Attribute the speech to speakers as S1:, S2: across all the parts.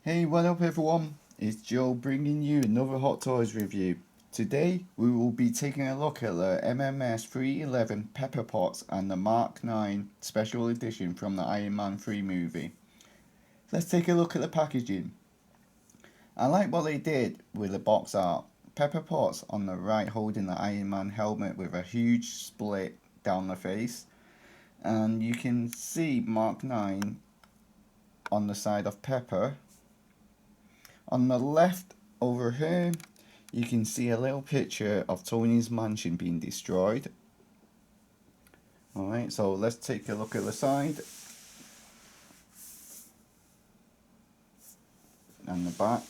S1: Hey, what up everyone? It's Joe bringing you another Hot Toys review. Today we will be taking a look at the MMS 311 Pepper Pots and the Mark 9 Special Edition from the Iron Man 3 movie. Let's take a look at the packaging. I like what they did with the box art. Pepper Potts on the right holding the Iron Man helmet with a huge split down the face. And you can see Mark 9 on the side of Pepper. On the left over here, you can see a little picture of Tony's mansion being destroyed. Alright, so let's take a look at the side and the back.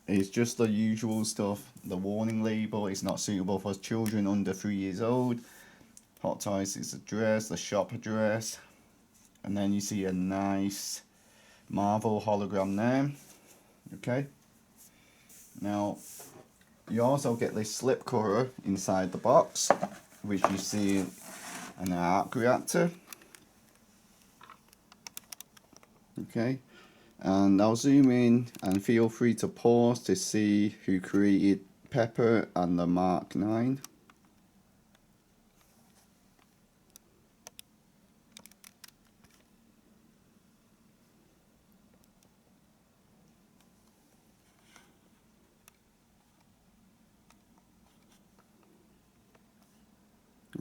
S1: It's just the usual stuff. The warning label is not suitable for children under 3 years old. Hot Toys is address, the shop address. And then you see a nice Marvel hologram there. Okay. Now, you also get this slip cover inside the box, which you see an arc reactor. Okay. And I'll zoom in and feel free to pause to see who created Pepper and the Mark 9.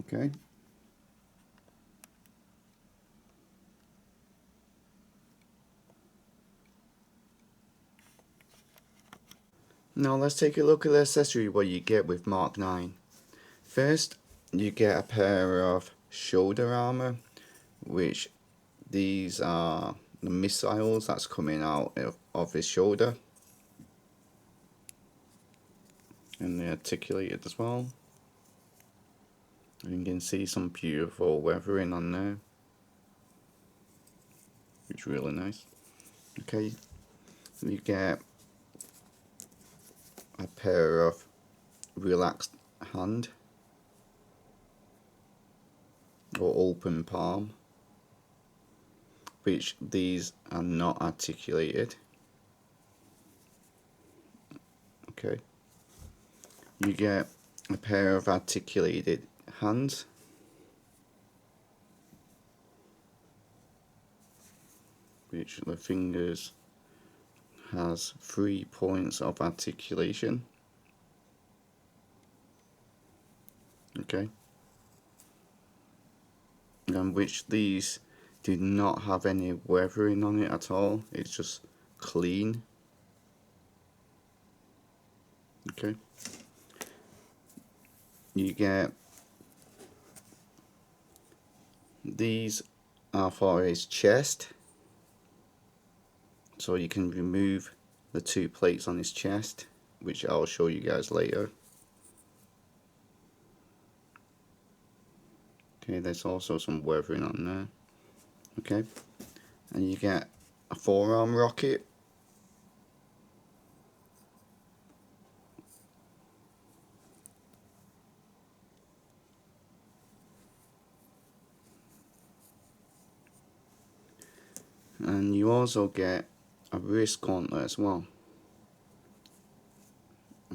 S1: Okay. Now let's take a look at the accessory what you get with Mark 9. First, you get a pair of shoulder armor, which these are the missiles that's coming out of his shoulder. And they're articulated as well. You can see some beautiful weathering on there, which is really nice. Okay, you get a pair of relaxed hand or open palm, which these are not articulated. Okay, you get a pair of articulated hands, which the fingers has 3 points of articulation. Okay, and which these do not have any weathering on it at all, it's just clean. Okay, you get these are for his chest, so you can remove the 2 plates on his chest, which I'll show you guys later. Okay, there's also some weathering on there. Okay, and you get a forearm rocket, and you also get a wrist gauntlet as well,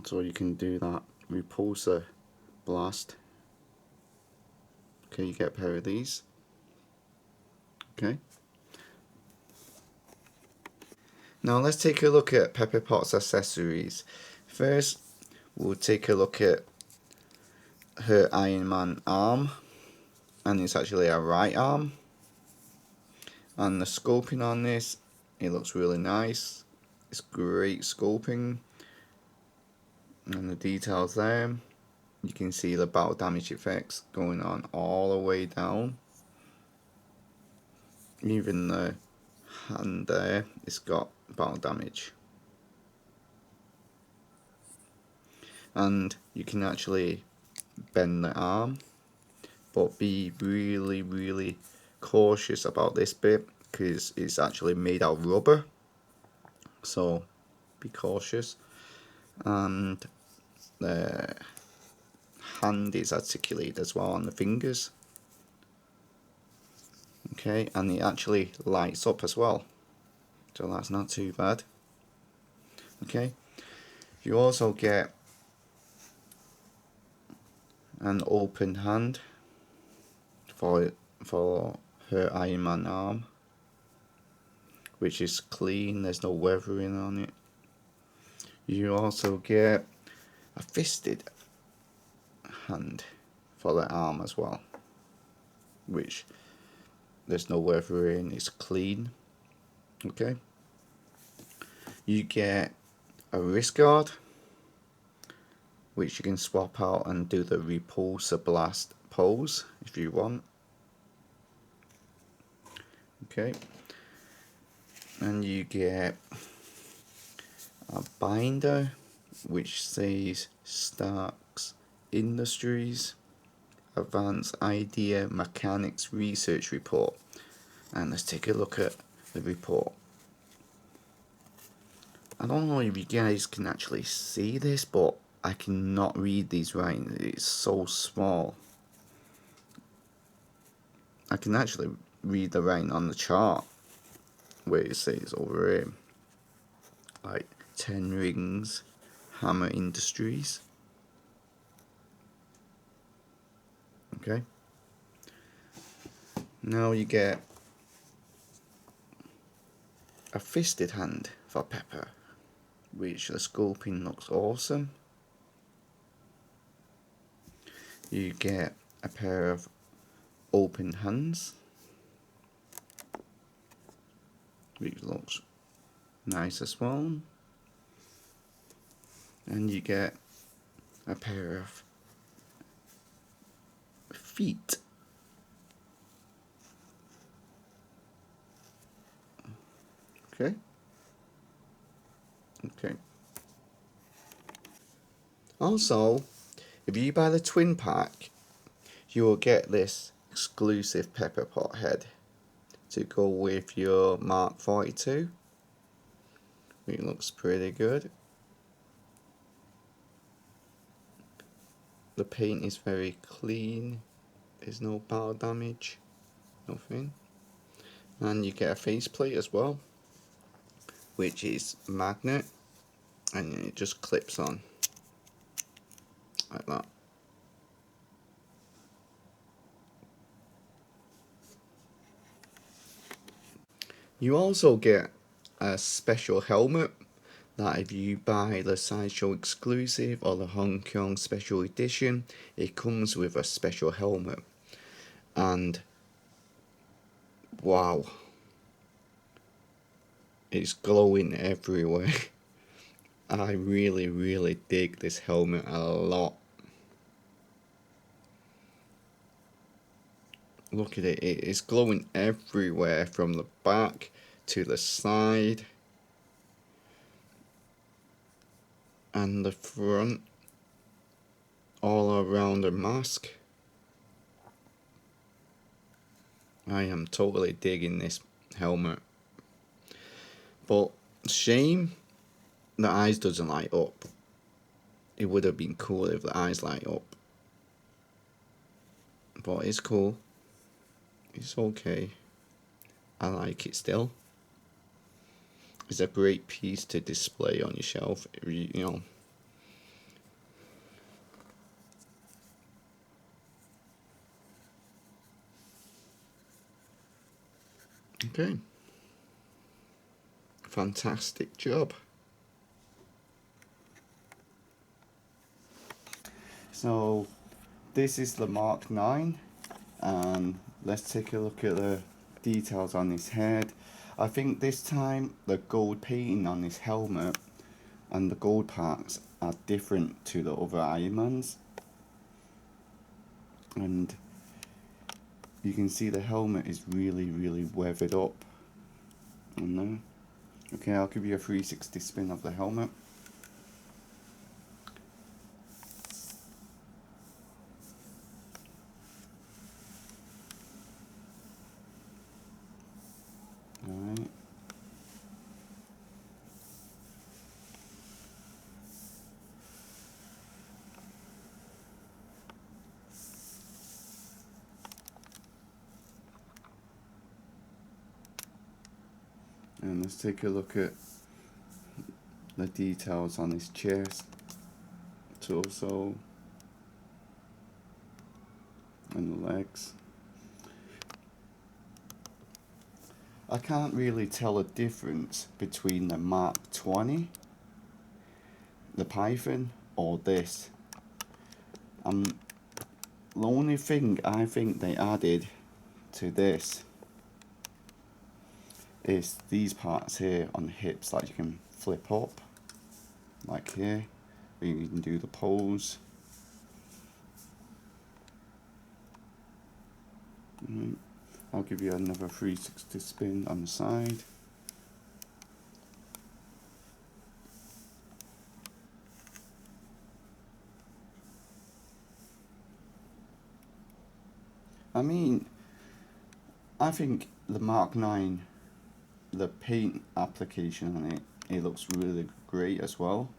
S1: so you can do that repulsor blast. Okay, you get a pair of these. Okay, now let's take a look at Pepper Potts accessories. First, we'll take a look at her Iron Man arm, and it's actually a right arm. And the sculpting on this, it looks really nice. It's great sculpting, and the details there. You can see the battle damage effects going on all the way down. Even the hand there, it's got battle damage. And you can actually bend the arm, but be really cautious about this bit because it's actually made out of rubber, so be cautious. And the hand is articulated as well on the fingers. Okay, and it actually lights up as well, so that's not too bad. Okay, you also get an open hand for her Iron Man arm, which is clean, there's no weathering on it. You also get a fisted hand for the arm as well, which there's no weathering, it's clean. Okay, you get a wrist guard, which you can swap out and do the repulsor blast pose if you want. Okay, and you get a binder which says Stark's Industries Advanced Idea Mechanics Research Report, and let's take a look at the report. I don't know if you guys can actually see this, but I cannot read these writing, it's so small. I can actually read the writing on the chart where it says over here, like 10 Rings, Hammer Industries. Okay, now you get a fisted hand for Pepper, which the sculpting looks awesome. You get a pair of open hands, which looks nice as well. And you get a pair of feet. Okay. Okay. Also, if you buy the twin pack, you will get this exclusive pepper pot head to go with your Mark 42. It looks pretty good. The paint is very clean, there's no power damage, nothing. And you get a faceplate as well, which is magnet, and it just clips on like that. You also get a special helmet that if you buy the Sideshow exclusive or the Hong Kong special edition, it comes with a special helmet. And wow, it's glowing everywhere. I really dig this helmet a lot. Look at it, it's glowing everywhere from the back to the side and the front, all around the mask. I am totally digging this helmet. But shame the eyes doesn't light up. It would have been cool if the eyes light up. But it's cool. It's okay. I like it still. It's a great piece to display on your shelf, you know. Okay. Fantastic job. So this is the Mark 9, and let's take a look at the details on his head. I think this time the gold painting on his helmet and the gold parts are different to the other Ironmans, and you can see the helmet is really weathered up on there. Okay, I'll give you a 360 spin of the helmet. Alright. And let's take a look at the details on his chest, torso, and the legs. I can't really tell a difference between the Mark 20, the Python, or this. The only thing I think they added to this is these parts here on the hips that you can flip up, like here, where you can do the pose. I'll give you another 360 spin on the side. I mean, I think the Mark 9, the paint application on it, it looks really great as well.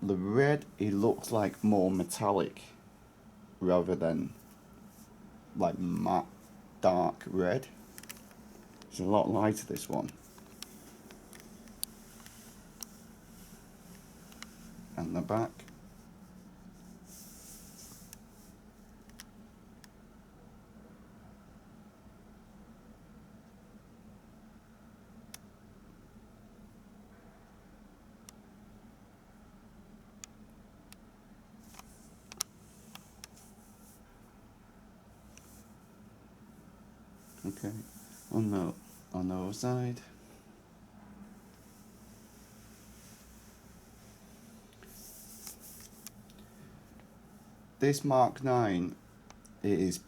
S1: The red, it looks like more metallic rather than like matte dark red. It's a lot lighter, this one. And the back. Okay, on the other side. This Mark 9, it is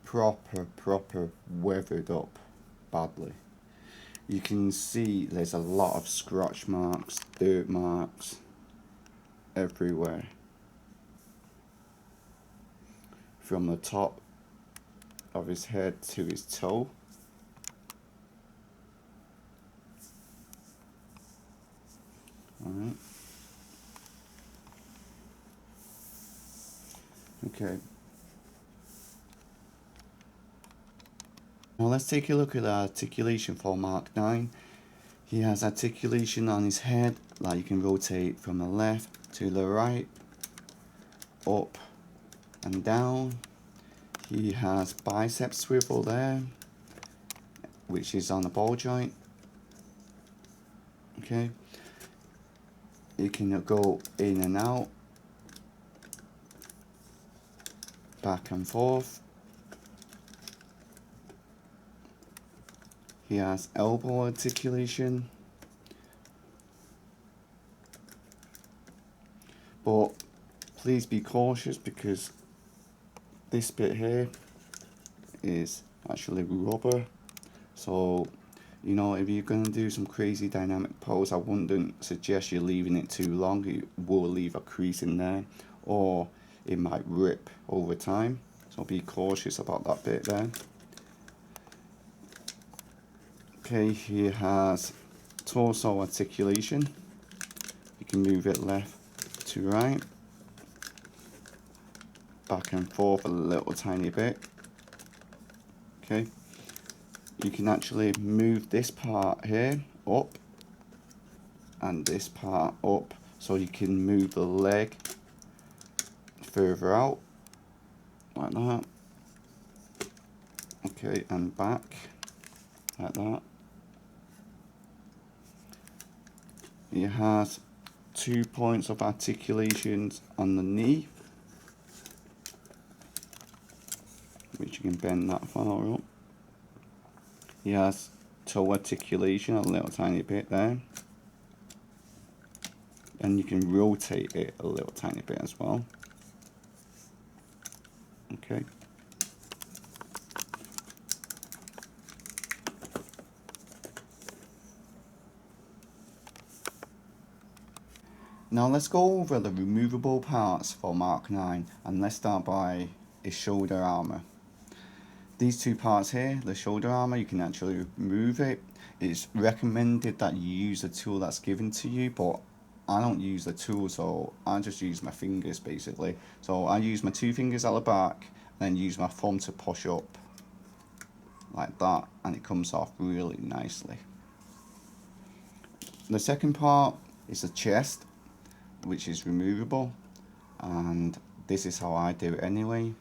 S1: proper weathered up badly. You can see there's a lot of scratch marks, dirt marks everywhere. From the top of his head to his toe. Alright. Okay. Now let's take a look at the articulation for Mark 9. He has articulation on his head that you can rotate from the left to the right, up and down. He has bicep swivel there, which is on the ball joint. Okay. You can go in and out, back and forth. He has elbow articulation, but please be cautious because this bit here is actually rubber, so you know, if you're going to do some crazy dynamic pose, I wouldn't suggest you leaving it too long. It will leave a crease in there, or it might rip over time, so be cautious about that bit there. Okay, he has torso articulation. You can move it left to right, back and forth a little tiny bit. Okay, you can actually move this part here up and this part up, so you can move the leg further out like that. Okay, and back like that. He has 2 points of articulations on the knee, which you can bend that far up. He has toe articulation a little tiny bit there, and you can rotate it a little tiny bit as well. Okay. Now let's go over the removable parts for Mark 9, and let's start by his shoulder armour. These two parts here, the shoulder armour, you can actually remove it. It's recommended that you use the tool that's given to you, but I don't use the tool, so I just use my fingers basically. So I use my 2 fingers at the back, then use my thumb to push up like that, and it comes off really nicely. The second part is the chest, which is removable, and this is how I do it anyway.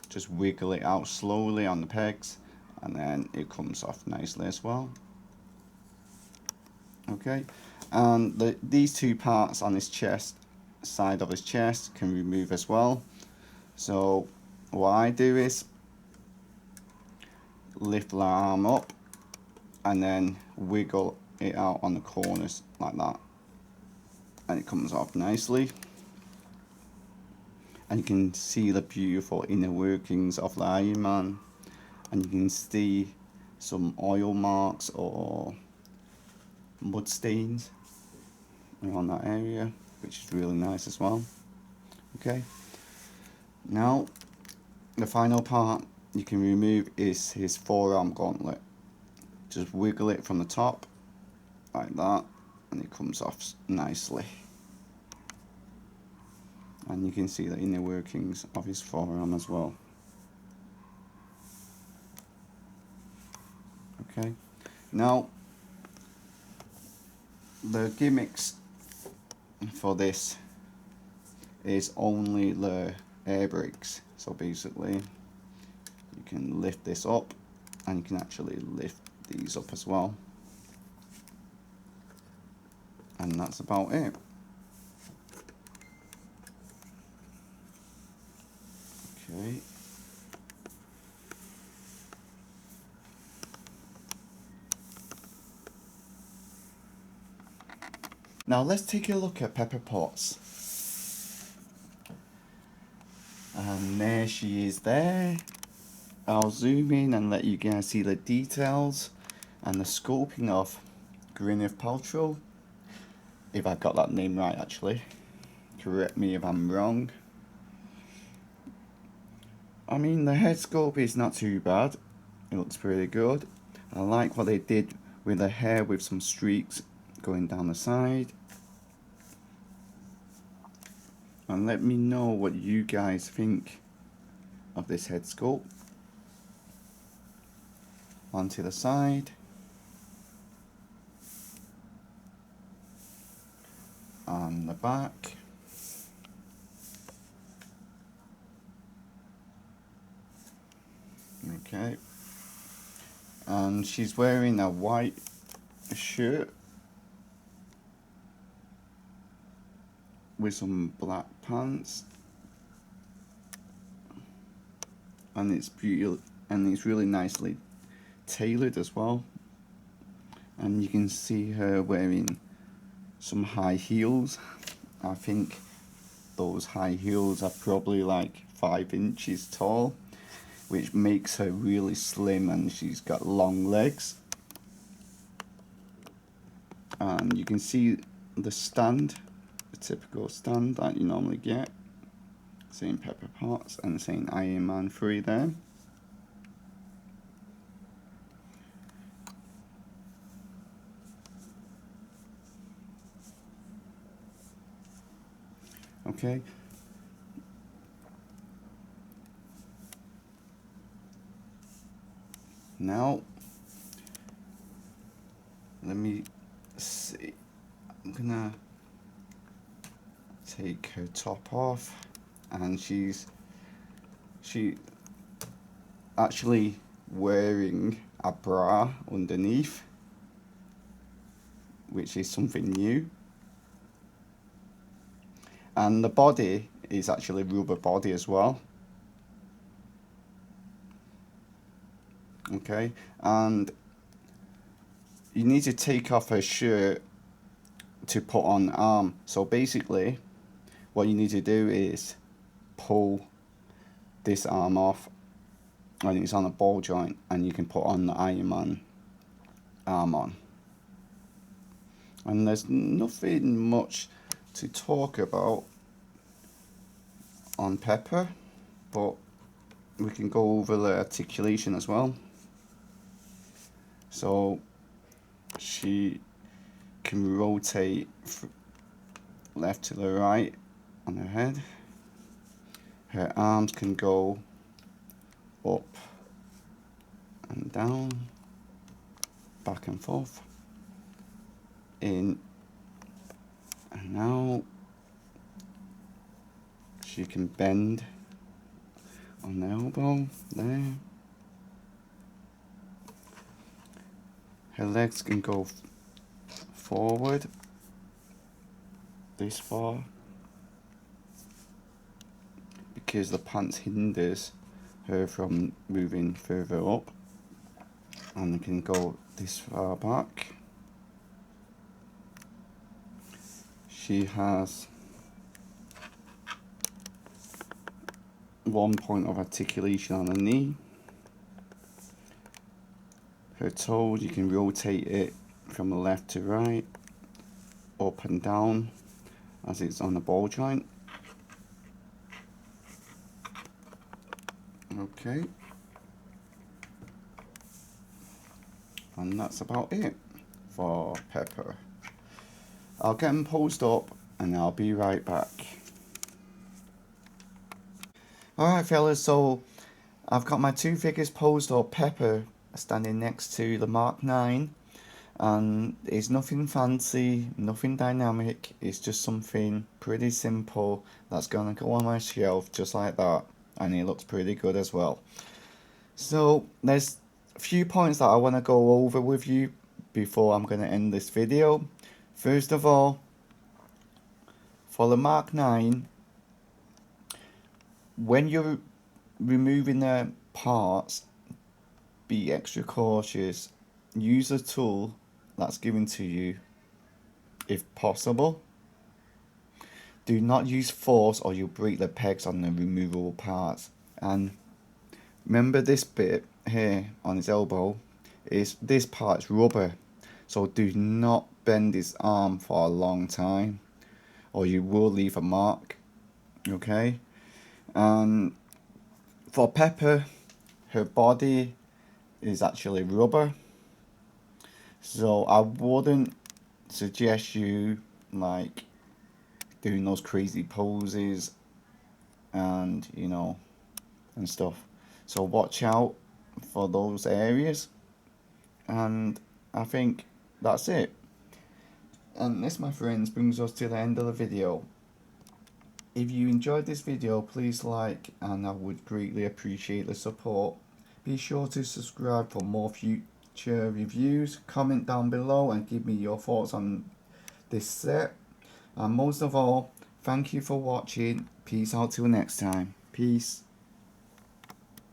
S1: Just wiggle it out slowly on the pegs, and then it comes off nicely as well. Okay, and these two parts on his chest, side of his chest, can remove as well. So what I do is lift the arm up and then wiggle it out on the corners like that, and it comes off nicely. And you can see the beautiful inner workings of the Iron Man, and you can see some oil marks or mud stains around that area, which is really nice as well. Okay, now the final part you can remove is his forearm gauntlet. Just wiggle it from the top like that, and it comes off nicely. And you can see the inner workings of his forearm as well. Okay, now the gimmicks for this is only the air brakes. So basically you can lift this up, and you can actually lift these up as well, and that's about it. Okay, now let's take a look at Pepper Potts. And there she is there. I'll zoom in and let you guys see the details and the sculpting of Gwyneth Paltrow, if I got that name right actually. Correct me if I'm wrong. I mean, the head sculpt is not too bad. It looks pretty good. I like what they did with the hair with some streaks going down the side. And let me know what you guys think of this head sculpt. Onto the side. On the back. Okay. And she's wearing a white shirt with some black pants, and it's beautiful, and it's really nicely tailored as well. And you can see her wearing some high heels. I think those high heels are probably like 5 inches tall, which makes her really slim, and she's got long legs. And you can see the stand, the typical stand that you normally get, saying Pepper Potts and saying Iron Man 3 there. Okay. Now, let me see. I'm gonna take her top off, and she's actually wearing a bra underneath, which is something new. And the body is actually rubber body as well. Okay, and you need to take off her shirt to put on the arm. So basically what you need to do is pull this arm off, and it's on a ball joint, and you can put on the Iron Man arm on. And there's nothing much to talk about on Pepper, but we can go over the articulation as well. So she can rotate left to the right on her head. Her arms can go up and down, back and forth, in And now she can bend on the elbow there. Her legs can go forward this far because the pants hinders her from moving further up, and they can go this far back. She has one point of articulation on her knee. Her toes, you can rotate it from the left to right, up and down as it's on the ball joint. Okay, and that's about it for Pepper. I'll get them posed up and I'll be right back. Alright fellas, so I've got my two figures posed up. Pepper standing next to the Mark 9, and it's nothing fancy, nothing dynamic, it's just something pretty simple that's gonna go on my shelf just like that, and it looks pretty good as well. So there's a few points that I want to go over with you before I'm going to end this video. First of all, for the Mark 9, when you're removing the parts, be extra cautious. Use a tool that's given to you if possible. Do not use force or you'll break the pegs on the removable parts. And remember, this bit here on his elbow, this part's rubber, so do not bend his arm for a long time or you will leave a mark. Okay, and for Pepper, her body is actually rubber, so I wouldn't suggest you like doing those crazy poses and you know and stuff. So watch out for those areas, and I think that's it. And this, my friends, brings us to the end of the video. If you enjoyed this video, please like, and I would greatly appreciate the support. Be sure to subscribe for more future reviews. Comment down below and give me your thoughts on this set. And most of all, thank you for watching. Peace out till next time. Peace.